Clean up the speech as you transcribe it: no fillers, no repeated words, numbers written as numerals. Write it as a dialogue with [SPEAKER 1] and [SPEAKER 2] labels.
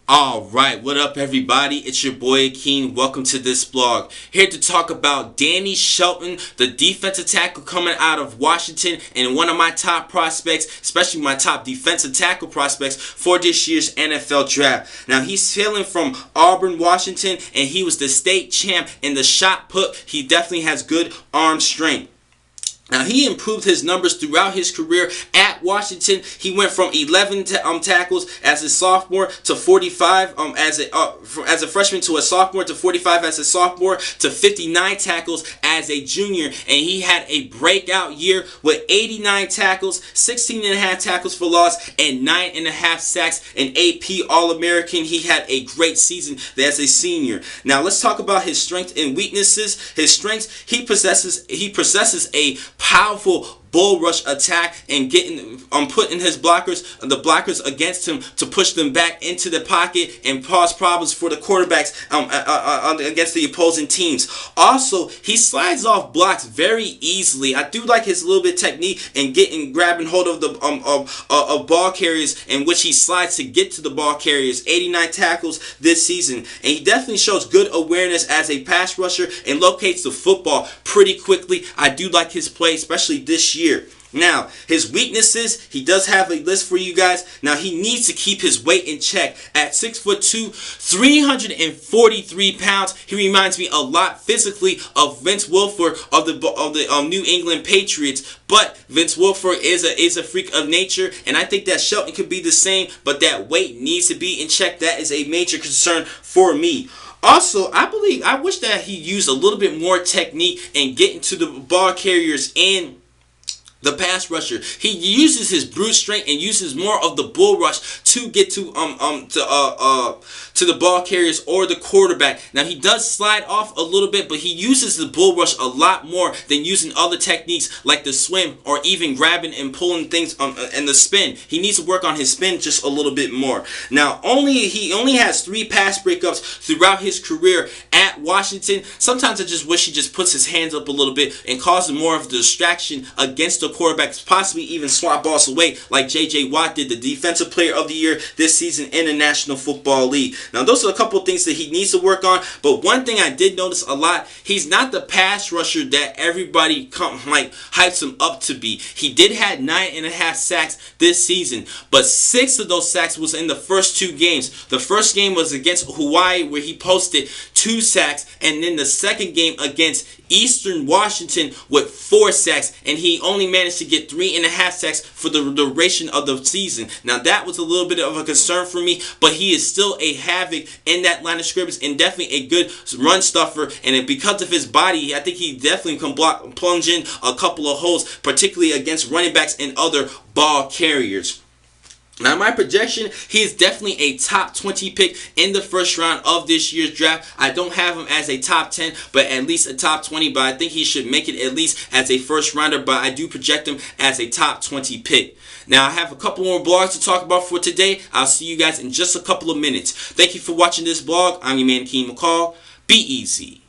[SPEAKER 1] Alright, what up everybody? It's your boy Akeem. Welcome to this vlog. Here to talk about Danny Shelton, the defensive tackle coming out of Washington, and one of my top prospects, especially my top defensive tackle prospects for this year's NFL draft. Now he's hailing from Auburn, Washington, and he was the state champ in the shot put. He definitely has good arm strength. Now, he improved his numbers throughout his career at Washington. He went from 11 tackles as a sophomore to 45 as a freshman, to a sophomore, to 45 as a sophomore, to 59 tackles as a junior. And he had a breakout year with 89 tackles, 16.5 tackles for loss, and 9.5 sacks. An AP All-American. He had a great season as a senior. Now, let's talk about his strengths and weaknesses. His strengths: he possesses a powerful bull rush attack and getting putting the blockers against him to push them back into the pocket and cause problems for the quarterbacks against the opposing teams. Also, he slides off blocks very easily. I do like his little bit technique in grabbing hold of the of ball carriers, in which he slides to get to the ball carriers. 89 tackles this season, and he definitely shows good awareness as a pass rusher and locates the football pretty quickly. I do like his play, especially this year. Now, his weaknesses, he does have a list for you guys. Now, he needs to keep his weight in check. At 6'2", 343 pounds, he reminds me a lot physically of Vince Wilfork of the New England Patriots. But Vince Wilfork is a freak of nature, and I think that Shelton could be the same, but that weight needs to be in check. That is a major concern for me. Also, I wish that he used a little bit more technique in getting to the ball carriers and the pass rusher. He uses his brute strength and uses more of the bull rush to get to the ball carriers or the quarterback. Now, he does slide off a little bit, but he uses the bull rush a lot more than using other techniques like the swim or even grabbing and pulling things and the spin. He needs to work on his spin just a little bit more. Now, he only has 3 pass breakups throughout his career at Washington. Sometimes I just wish he just puts his hands up a little bit and causes more of the distraction against the quarterbacks, possibly even swat balls away like J.J. Watt did, the Defensive Player of the Year this season in the National Football League. Now, those are a couple of things that he needs to work on, but one thing I did notice a lot, he's not the pass rusher that everybody hypes him up to be. He did have 9.5 sacks this season, but 6 of those sacks was in the first 2 games. The first game was against Hawaii, where he posted 2 sacks, and then the second game against Eastern Washington with 4 sacks, and he only managed to get 3.5 sacks for the duration of the season. Now, that was a little bit of a concern for me, but he is still a havoc in that line of scrimmage and definitely a good run stuffer. And because of his body, I think he definitely can plunge in a couple of holes, particularly against running backs and other ball carriers. Now, my projection, he is definitely a top 20 pick in the first round of this year's draft. I don't have him as a top 10, but at least a top 20. But I think he should make it at least as a first rounder. But I do project him as a top 20 pick. Now, I have a couple more blogs to talk about for today. I'll see you guys in just a couple of minutes. Thank you for watching this blog. I'm your man, Akeem McCall. Be easy.